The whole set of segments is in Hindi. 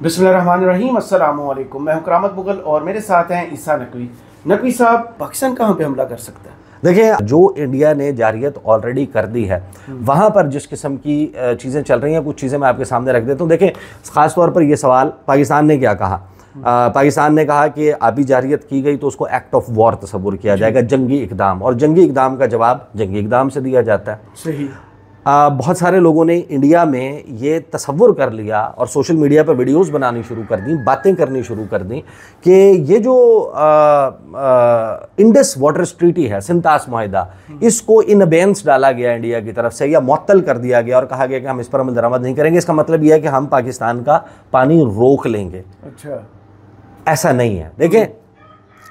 बिस्मिल्लाहिर्रहमानिर्रहीम, अस्सलामु अलैकुम। मैं हूं करामत मुगल और मेरे साथ हैं ईसा नकवी। नकवी साहब, पाकिस्तान कहाँ पे हमला कर सकता है? देखिए, जो इंडिया ने जारियत ऑलरेडी कर दी है वहाँ पर जिस किस्म की चीज़ें चल रही हैं, कुछ चीज़ें मैं आपके सामने रख देता हूँ। देखें, ख़ास तौर पर ये सवाल पाकिस्तान ने क्या कहा। पाकिस्तान ने कहा कि आबी जारियत की गई तो उसको एक्ट ऑफ वॉर तस्वुर किया जाएगा, जंगी इकदाम, और जंगी इकदाम का जवाब जंगी इकदाम से दिया जाता है। सही। बहुत सारे लोगों ने इंडिया में ये तसव्वुर कर लिया और सोशल मीडिया पर वीडियोस बनानी शुरू कर दी, बातें करनी शुरू कर दी कि ये जो इंडस वाटर ट्रीटी है, सिंतास मुआहिदा, इसको इन अबेंस डाला गया इंडिया की तरफ से या मुअत्तल कर दिया गया और कहा गया कि हम इस पर अमल दरामद नहीं करेंगे। इसका मतलब यह है कि हम पाकिस्तान का पानी रोक लेंगे। अच्छा, ऐसा नहीं है। देखें,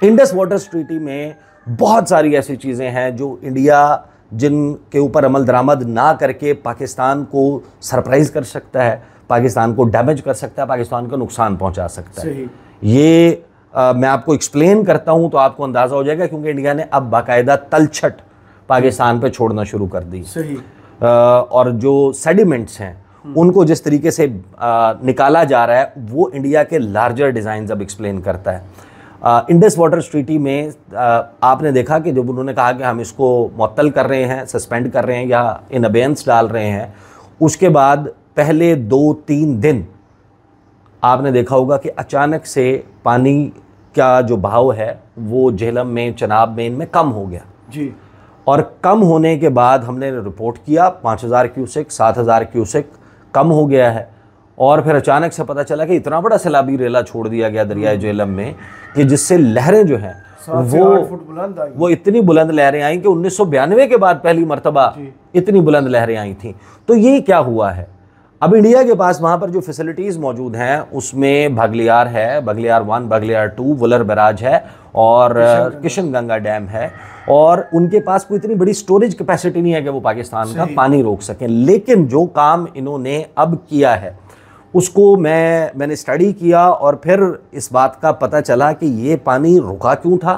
इंडस वाटर ट्रीटी में बहुत सारी ऐसी चीज़ें हैं जो इंडिया जिनके ऊपर अमल दरामद ना करके पाकिस्तान को सरप्राइज कर सकता है, पाकिस्तान को डैमेज कर सकता है, पाकिस्तान को नुकसान पहुंचा सकता है। ये मैं आपको एक्सप्लेन करता हूं तो आपको अंदाज़ा हो जाएगा, क्योंकि इंडिया ने अब बाकायदा तलछट पाकिस्तान पे छोड़ना शुरू कर दी। सही। और जो सेडिमेंट्स हैं उनको जिस तरीके से निकाला जा रहा है वो इंडिया के लार्जर डिज़ाइन अब एक्सप्लेन करता है। इंडस वाटर ट्रीटी में आपने देखा कि जब उन्होंने कहा कि हम इसको मुअत्तल कर रहे हैं, सस्पेंड कर रहे हैं या इन अबेंस डाल रहे हैं, उसके बाद पहले 2-3 दिन आपने देखा होगा कि अचानक से पानी का जो बहाव है वो झेलम में, चनाब में, इनमें कम हो गया जी। और कम होने के बाद हमने रिपोर्ट किया 5000 क्यूसेक, 7000 क्यूसेक कम हो गया है। और फिर अचानक से पता चला कि इतना बड़ा सैलाबी रेला छोड़ दिया गया दरियाए झेलम में कि जिससे लहरें जो हैं वो इतनी बुलंद लहरें आई कि 1992 के बाद पहली मर्तबा इतनी बुलंद लहरें आई थी। तो ये क्या हुआ है, अब इंडिया के पास वहाँ पर जो फैसिलिटीज़ मौजूद हैं उसमें बघलियार है, बघलियार 1, बघलियार 2, वुलर बैराज है और किशन गंगा डैम है, और उनके पास कोई इतनी बड़ी स्टोरेज कैपेसिटी नहीं है कि वो पाकिस्तान का पानी रोक सकें। लेकिन जो काम इन्होंने अब किया है उसको मैंने स्टडी किया और फिर इस बात का पता चला कि ये पानी रुका क्यों था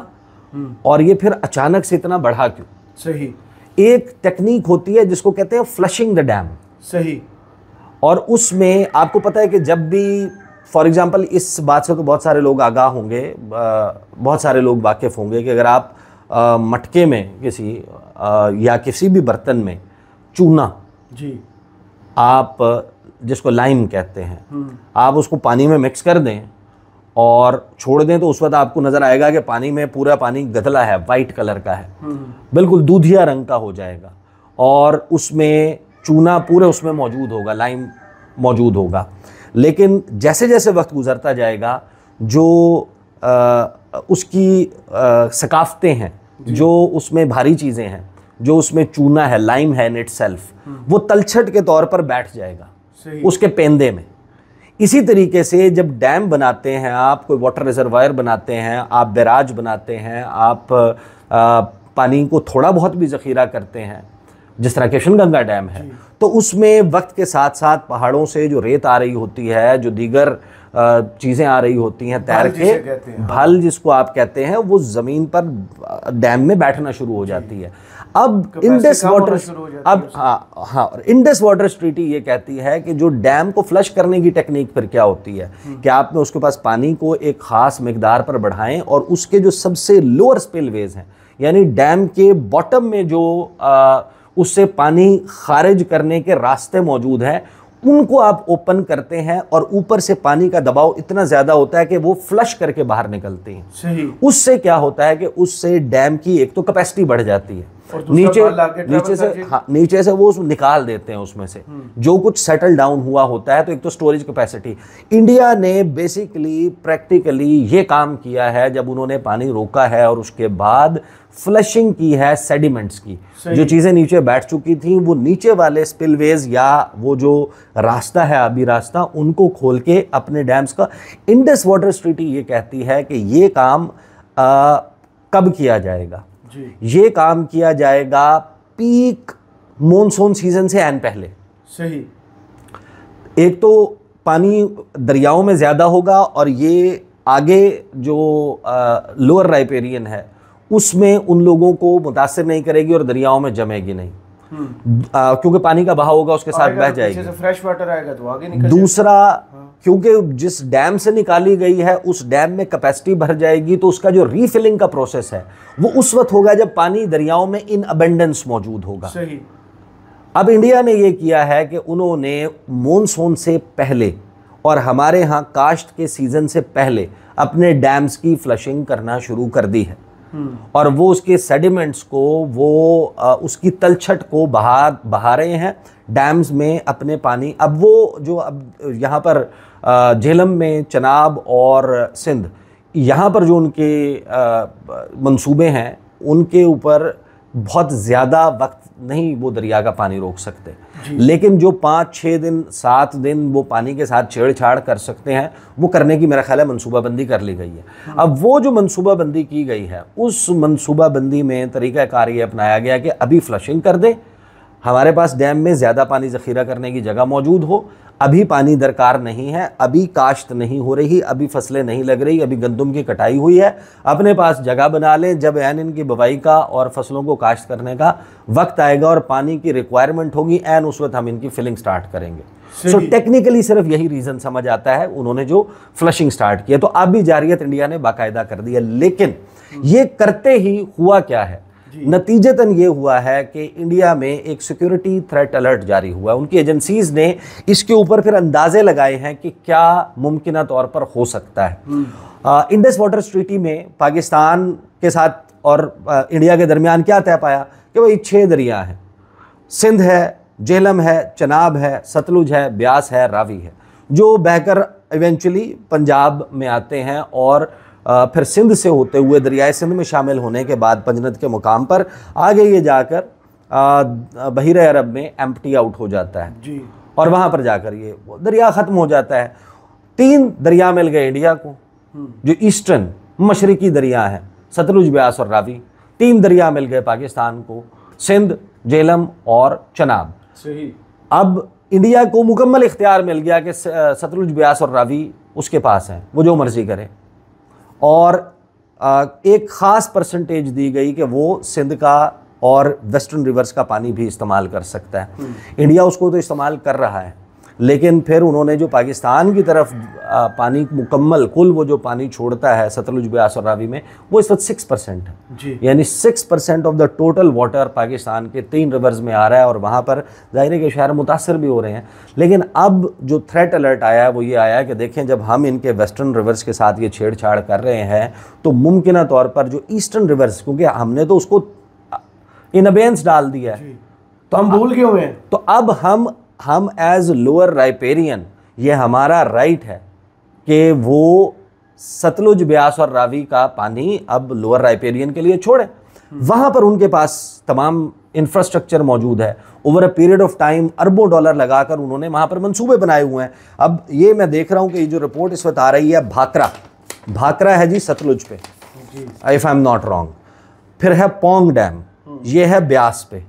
और ये फिर अचानक से इतना बढ़ा क्यों। सही। एक टेक्निक होती है जिसको कहते हैं फ्लशिंग द डैम। सही। और उसमें आपको पता है कि जब भी, फॉर एग्जांपल, इस बात से तो बहुत सारे लोग आगाह होंगे, बहुत सारे लोग वाकिफ़ होंगे कि अगर आप मटके में किसी या किसी भी बर्तन में चूना जी, आप जिसको लाइम कहते हैं, आप उसको पानी में मिक्स कर दें और छोड़ दें तो उस वक्त आपको नज़र आएगा कि पानी में पूरा पानी गदला है, वाइट कलर का है, बिल्कुल दूधिया रंग का हो जाएगा और उसमें चूना पूरे उसमें मौजूद होगा, लाइम मौजूद होगा। लेकिन जैसे जैसे वक्त गुजरता जाएगा जो उसकी सकाफतें हैं, जो उसमें भारी चीज़ें हैं, जो उसमें चूना है, लाइम है इन इटसेल्फ, वो तलछट के तौर पर बैठ जाएगा उसके पेंदे में। इसी तरीके से जब डैम बनाते हैं आप, कोई वाटर रिजर्वायर बनाते हैं आप, बैराज बनाते हैं आप, पानी को थोड़ा बहुत भी ज़ख़ीरा करते हैं, जिस तरह किशन गंगा डैम है, तो उसमें वक्त के साथ साथ पहाड़ों से जो रेत आ रही होती है, जो दीगर चीज़ें आ रही होती हैं तैर के, भल जिसको आप कहते हैं, वो ज़मीन पर डैम में बैठना शुरू हो जाती है। अब Indus water Indus water treaty ये कहती है कि जो डैम को फ्लश करने की टेक्निक फिर क्या होती है कि आप में उसके पास पानी को एक ख़ास मिकदार पर बढ़ाएं और उसके जो सबसे लोअर स्पिलवेज हैं, यानी डैम के बॉटम में जो उससे पानी खारिज करने के रास्ते मौजूद हैं, उनको आप ओपन करते हैं और ऊपर से पानी का दबाव इतना ज़्यादा होता है कि वो फ्लश करके बाहर निकलते हैं। सही। उससे क्या होता है कि उससे डैम की एक तो कैपेसिटी बढ़ जाती है, नीचे से वो निकाल देते हैं उसमें से जो कुछ सेटल डाउन हुआ होता है, तो एक तो स्टोरेज कैपेसिटी। इंडिया ने बेसिकली प्रैक्टिकली ये काम किया है जब उन्होंने पानी रोका है और उसके बाद फ्लशिंग की है सेडिमेंट्स की। जो चीज़ें नीचे बैठ चुकी थी वो नीचे वाले स्पिलवेज या वो जो रास्ता है, आबी रास्ता, उनको खोल के अपने डैम्स का। इंडस वाटर ट्रीटी ये कहती है कि ये काम कब किया जाएगा, ये काम किया जाएगा पीक मॉनसून सीजन से एन पहले। सही। एक तो पानी दरियाओं में ज़्यादा होगा और ये आगे जो लोअर राइपेरियन है उसमें उन लोगों को मुतासिर नहीं करेगी और दरियाओं में जमेगी नहीं। क्योंकि पानी का बहाव होगा उसके साथ बह जाएगी, फ्रेश वाटर आएगा तो आगे निकल दूसरा क्योंकि जिस डैम से निकाली गई है उस डैम में कैपेसिटी भर जाएगी, तो उसका जो रीफिलिंग का प्रोसेस है वो उस वक्त होगा जब पानी दरियाओं में इन अबेंडेंस मौजूद होगा। सही। अब इंडिया ने ये किया है कि उन्होंने मॉनसून से पहले और हमारे यहाँ काश्त के सीजन से पहले अपने डैम्स की फ्लशिंग करना शुरू कर दी है, और वो उसके सेडिमेंट्स को उसकी तलछट को बहा रहे हैं डैम्स में अपने पानी। अब वो जो अब यहाँ पर झेलम में चनाब और सिंध, यहाँ पर जो उनके मंसूबे हैं उनके ऊपर बहुत ज़्यादा वक्त नहीं वो दरिया का पानी रोक सकते, लेकिन जो 5-6 दिन 7 दिन वो पानी के साथ छेड़छाड़ कर सकते हैं, वो करने की मेरा ख्याल है मनसूबाबंदी कर ली गई है। अब वो जो मनसूबाबंदी की गई है उस मनसूबाबंदी में तरीक़ाकार ये अपनाया गया कि अभी फ्लशिंग कर दें, हमारे पास डैम में ज़्यादा पानी ज़ख़ीरा करने की जगह मौजूद हो, अभी पानी दरकार नहीं है, अभी काश्त नहीं हो रही, अभी फसलें नहीं लग रही, अभी गंदम की कटाई हुई है, अपने पास जगह बना लें, जब ऐन इनकी बुवाई का और फसलों को काश्त करने का वक्त आएगा और पानी की रिक्वायरमेंट होगी, ऐन उस वक्त हम इनकी फिलिंग स्टार्ट करेंगे। सो टेक्निकली सिर्फ यही रीज़न समझ आता है, उन्होंने जो फ्लशिंग स्टार्ट किया। तो अब भी जारियत इंडिया ने बाकायदा कर दी है, लेकिन ये करते ही हुआ क्या है, नतीजतन ये हुआ है कि इंडिया में एक सिक्योरिटी थ्रेट अलर्ट जारी हुआ। उनकी एजेंसीज ने इसके ऊपर फिर अंदाजे लगाए हैं कि क्या मुमकिन तौर पर हो सकता है। इंडस वाटर ट्रीटी में पाकिस्तान के साथ और इंडिया के दरमियान क्या तय पाया कि भाई 6 दरिया हैं, सिंध है, झेलम है, चनाब है, सतलुज है, ब्यास है, रावी है, जो बहकर इवेंचुअली पंजाब में आते हैं और फिर सिंध से होते हुए दरियाए सिंध में शामिल होने के बाद पंजनद के मुकाम पर आगे ये जाकर बहीरे अरब में एम्प्टी आउट हो जाता है जी, और वहाँ पर जाकर ये दरिया ख़त्म हो जाता है। 3 दरिया मिल गए इंडिया को जो ईस्टर्न मशरकी दरिया हैं, सतलुज, ब्यास और रावी। 3 दरिया मिल गए पाकिस्तान को, सिंध, झेलम और चनाब। सही। अब इंडिया को मुकम्मल इख्तियार मिल गया कि सतलुज, ब्यास और रावी उसके पास हैं, वो जो मर्ज़ी करे, और एक ख़ास परसेंटेज दी गई कि वो सिंध का और वेस्टर्न रिवर्स का पानी भी इस्तेमाल कर सकता है। इंडिया उसको तो इस्तेमाल कर रहा है, लेकिन फिर उन्होंने जो पाकिस्तान की तरफ पानी मुकम्मल कुल वो जो पानी छोड़ता है सतलुज, ब्यास और रावी में, वो इस वक्त 6% है, यानी 6% of the total water Pakistan के 3 रिवर्स में आ रहा है, और वहाँ पर ज़ाहिर है कि शहर मुतासर भी हो रहे हैं। लेकिन अब जो थ्रेट अलर्ट आया है वो ये आया है कि देखें, जब हम इनके वेस्टर्न रिवर्स के साथ ये छेड़छाड़ कर रहे हैं तो मुमकिन तौर पर जो ईस्टर्न रिवर्स, क्योंकि हमने तो उसको इन अबेंस डाल दिया है तो हम भूल गए हुए हैं, तो अब हम एज लोअर राइपेरियन ये हमारा राइट है कि वो सतलुज, ब्यास और रावी का पानी अब लोअर राइपेरियन के लिए छोड़े। वहाँ पर उनके पास तमाम इंफ्रास्ट्रक्चर मौजूद है, over a period of time अरबों डॉलर लगाकर उन्होंने वहाँ पर मंसूबे बनाए हुए हैं। अब ये मैं देख रहा हूँ कि ये जो रिपोर्ट इस वक्त आ रही है, भाखरा है जी सतलुज पे, if I am not wrong, फिर है पोंग डैम, ये है ब्यास पे,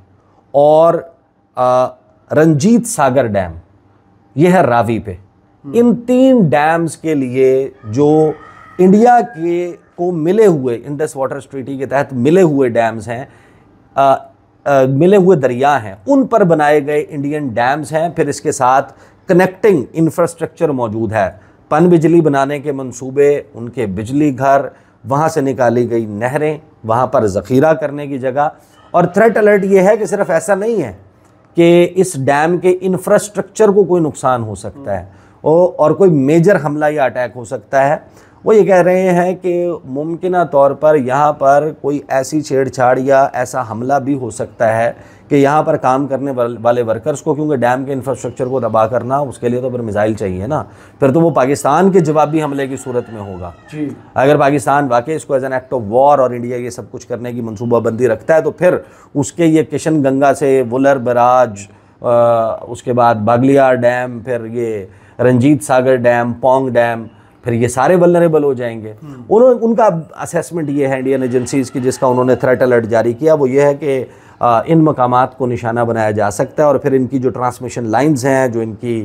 और रंजीत सागर डैम ये है रावी पे। इन 3 डैम्स के लिए जो इंडिया के को मिले हुए इंडस वाटर ट्रीटी के तहत मिले हुए डैम्स हैं, मिले हुए दरिया हैं, उन पर बनाए गए इंडियन डैम्स हैं। फिर इसके साथ कनेक्टिंग इंफ्रास्ट्रक्चर मौजूद है, पन बिजली बनाने के मंसूबे, उनके बिजली घर, वहाँ से निकाली गई नहरें, वहाँ पर ज़ख़ीरा करने की जगह। और थ्रेट अलर्ट ये है कि सिर्फ ऐसा नहीं है कि इस डैम के इंफ्रास्ट्रक्चर को कोई नुकसान हो सकता है और कोई मेजर हमला या अटैक हो सकता है। वो ये कह रहे हैं कि मुमकिन तौर पर यहाँ पर कोई ऐसी छेड़छाड़ या ऐसा हमला भी हो सकता है कि यहाँ पर काम करने वाले वर्कर्स को, क्योंकि डैम के इंफ्रास्ट्रक्चर को तबाह करना, उसके लिए तो फिर मिसाइल चाहिए ना, फिर तो वो पाकिस्तान के जवाबी हमले की सूरत में होगा जी। अगर पाकिस्तान वाकई इसको as an act of war और इंडिया ये सब कुछ करने की मनसूबाबंदी रखता है, तो फिर उसके ये किशन गंगा से वुलर बराज, उसके बाद बागलियार डैम, फिर ये रंजीत सागर डैम, पोंग डैम, फिर ये सारे वल्नरेबल हो जाएंगे। उनका असेसमेंट ये है इंडियन एजेंसीज़ की, जिसका उन्होंने थ्रेट अलर्ट जारी किया, वो ये है कि इन मकामात को निशाना बनाया जा सकता है, और फिर इनकी जो ट्रांसमिशन लाइंस हैं, जो इनकी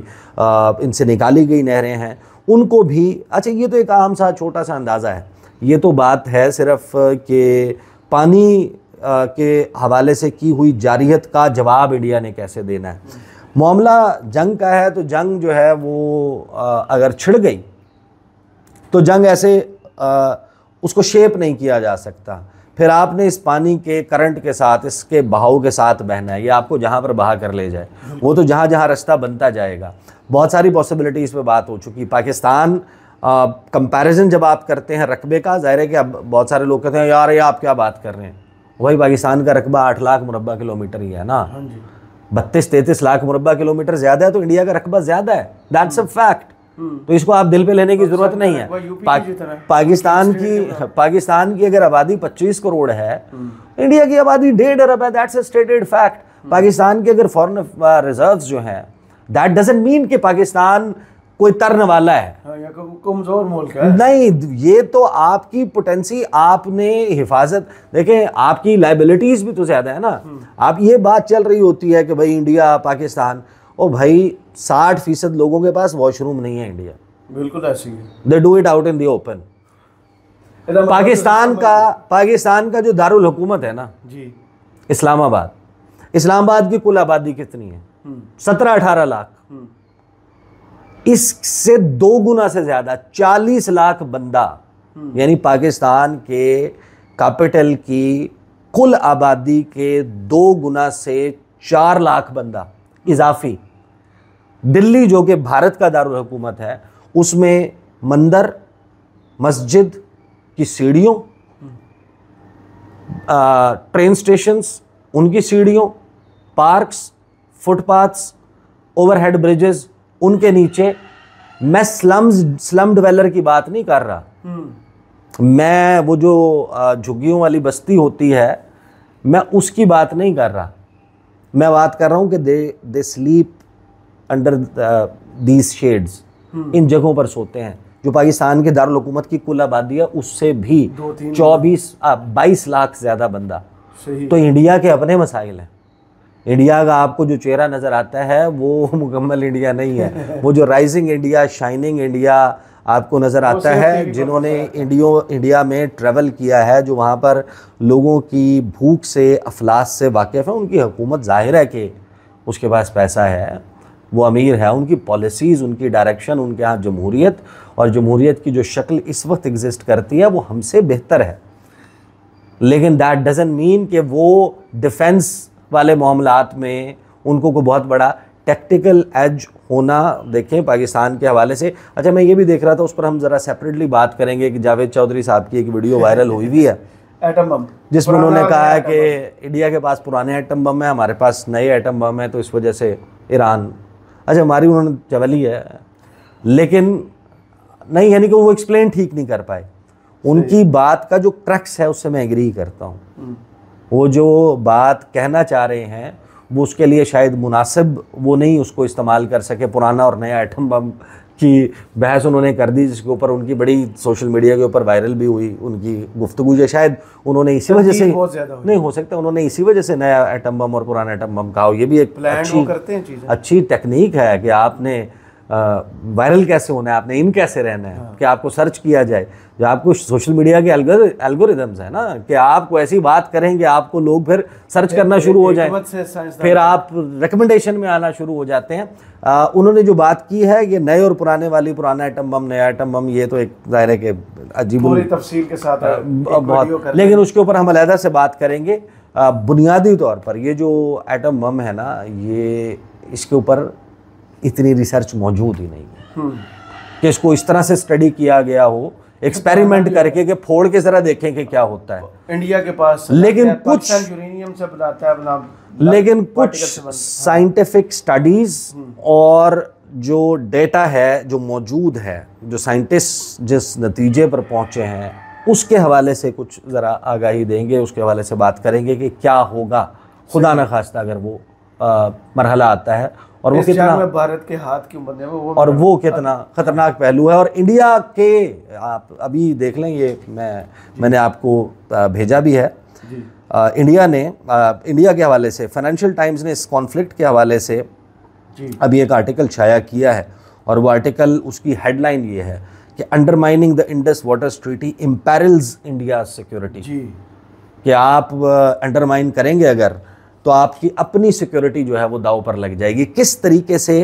इनसे निकाली गई नहरें हैं, उनको भी। अच्छा, ये तो एक आम सा छोटा सा अंदाज़ा है, ये तो बात है सिर्फ कि पानी के हवाले से की हुई जारियत का जवाब इंडिया ने कैसे देना है। मामला जंग का है तो जंग जो है वो अगर छिड़ गई तो जंग ऐसे उसको शेप नहीं किया जा सकता। फिर आपने इस पानी के करंट के साथ, इसके बहाव के साथ बहना है, ये आपको जहाँ पर बहा कर ले जाए, वो तो जहाँ जहाँ रास्ता बनता जाएगा। बहुत सारी पॉसिबिलिटीज़ पे बात हो चुकी। पाकिस्तान कंपैरिजन जब आप करते हैं रकबे का, ज़ाहिर है कि अब बहुत सारे लोग कहते हैं यार ये आप क्या बात कर रहे हैं, वही पाकिस्तान का रकबा 8 लाख मुरब्बा किलोमीटर ही है ना, 32-33 लाख मुरब्बा किलोमीटर ज़्यादा है तो इंडिया का रकबा ज़्यादा है, दैट्स अ फैक्ट। तो इसको आप दिल पे लेने की ज़रूरत नहीं है। पाकिस्तान की अगर आबादी 25 करोड़ है, इंडिया की आबादी 1.5 अरब है, that's a stated fact. Pakistan के अगर फॉरेन रिजर्व्स जो हैं, दैट डजंट मीन कि पाकिस्तान कोई तरन वाला है, कमजोर मुल्क है नहीं। ये तो आपकी पोटेंसी, आपने हिफाजत देखें, आपकी लाइबिलिटीज भी तो ज्यादा है ना। आप ये बात चल रही होती है कि भाई इंडिया पाकिस्तान, ओ भाई 60% लोगों के पास वॉशरूम नहीं है इंडिया, बिल्कुल ऐसी है, they do it out in the open. Pakistan का जो दारुल हुकूमत है ना जी, इस्लामाबाद की कुल आबादी कितनी है? 17-18 लाख। इससे 2 गुना से ज्यादा 40 लाख बंदा, यानी पाकिस्तान के कैपिटल की कुल आबादी के 2 गुना से 4 लाख बंदा इजाफी। दिल्ली जो कि भारत का दारुल हुकूमत है, उसमें मंदिर, मस्जिद की सीढ़ियों, ट्रेन स्टेशंस उनकी सीढ़ियों, पार्क्स, फुटपाथ्स, ओवरहेड ब्रिजेस, उनके नीचे। मैं स्लम डिवेलर की बात नहीं कर रहा, मैं वो जो झुग्गियों वाली बस्ती होती है, मैं उसकी बात नहीं कर रहा। मैं बात कर रहा हूं कि they sleep under these shades, इन जगहों पर सोते हैं, जो पाकिस्तान के दारुल हुकूमत की कुल आबादी है उससे भी 22 लाख ज्यादा बंदा। तो इंडिया के अपने मसाइल हैं। इंडिया का आपको जो चेहरा नज़र आता है वो मुकम्मल इंडिया नहीं है। वो जो राइजिंग इंडिया, शाइनिंग इंडिया आपको नज़र आता है, जिन्होंने इंडिया में ट्रैवल किया है, जो वहाँ पर लोगों की भूख से, अफलास से वाकिफ़ है, उनकी हुकूमत ज़ाहिर है कि उसके पास पैसा है, वो अमीर है, उनकी पॉलिसीज़, उनकी डायरेक्शन, उनके यहाँ जमहूरियत, और जमहूरियत की जो शक्ल इस वक्त एग्जिस्ट करती है वो हमसे बेहतर है। लेकिन दैट डजंट मीन कि वो डिफेंस वाले मामलात में उनको कोई बहुत बड़ा टेक्टिकल एज होना। देखें पाकिस्तान के हवाले से, अच्छा मैं ये भी देख रहा था, उस पर हम ज़रा सेपरेटली बात करेंगे कि जावेद चौधरी साहब की एक वीडियो वायरल हुई भी है एटम बम, जिसमें उन्होंने कहा है कि इंडिया के पास पुराने एटम बम है, हमारे पास नए एटम बम है, तो इस वजह से ईरान, अच्छा हमारी उन्होंने चवली है, लेकिन नहीं, यानी कि वो एक्सप्लेन ठीक नहीं कर पाए। उनकी बात का जो क्रक्स है उससे मैं एग्री करता हूँ। वो जो बात कहना चाह रहे हैं वो उसके लिए शायद मुनासिब वो नहीं उसको इस्तेमाल कर सके। पुराना और नया एटम बम की बहस उन्होंने कर दी, जिसके ऊपर उनकी बड़ी सोशल मीडिया के ऊपर वायरल भी हुई उनकी गुफ्तगू, जो शायद उन्होंने इसी वजह से, नहीं हो सकता उन्होंने इसी वजह से नया एटम बम और पुराना एटम बम कहा। ये भी एक अच्छी टेक्निक है कि आपने वायरल कैसे होना है, आपने इन कैसे रहना है, कि आपको सर्च किया जाए। जो आपको सोशल मीडिया के एल्गोरिदम्स है ना, कि आपको ऐसी बात करेंगे आपको लोग फिर सर्च करना शुरू हो जाए, फिर आप रिकमेंडेशन में आना शुरू हो जाते हैं। उन्होंने जो बात की है ये नए और पुराने वाली, पुराना एटम बम, नया एटम बम, ये तो एक ज़ाहिर है कि अजीब पूरी तफसील के साथ बहुत, लेकिन उसके ऊपर हम अलहदा से बात करेंगे। बुनियादी तौर पर ये जो एटम बम है ना, ये इसके ऊपर इतनी रिसर्च मौजूद ही नहीं है कि इसको इस तरह से स्टडी किया गया हो, एक्सपेरिमेंट करके कि फोड़ के जरा देखें कि क्या होता है। इंडिया के पास लेकिन कुछ यूरेनियम से बनाता है अपना, लेकिन कुछ साइंटिफिक स्टडीज और जो डेटा है जो मौजूद है, जो साइंटिस्ट जिस नतीजे पर पहुंचे हैं, उसके हवाले से कुछ ज़रा आगाही देंगे, उसके हवाले से बात करेंगे कि क्या होगा खुदा न खास्ता अगर वो मरहला आता है, और वो कितना भारत के हाथ क्यों बंधे हैं, और वो कितना ख़तरनाक पहलू है। और इंडिया के आप अभी देख लें, ये मैंने आपको भेजा भी है जी। इंडिया के हवाले से फाइनेंशियल टाइम्स ने इस कॉन्फ्लिक्ट के हवाले से अभी एक आर्टिकल छाया किया है, और वो आर्टिकल, उसकी हेडलाइन ये है कि undermining the Indus waters treaty imperils India security, कि आप अंडरमाइन करेंगे अगर, तो आपकी अपनी सिक्योरिटी जो है वो दांव पर लग जाएगी। किस तरीके से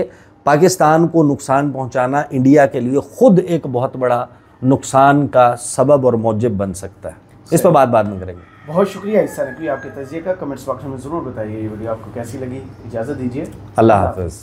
पाकिस्तान को नुकसान पहुंचाना इंडिया के लिए खुद एक बहुत बड़ा नुकसान का सबब और मौजिब बन सकता है, इस पर बात बाद में करेंगे। बहुत शुक्रिया ईसा नकवी आपके तजिए का। कमेंट्स बॉक्स में ज़रूर बताइए ये वीडियो आपको कैसी लगी। इजाज़त दीजिए, अल्लाह हाफ़िज़।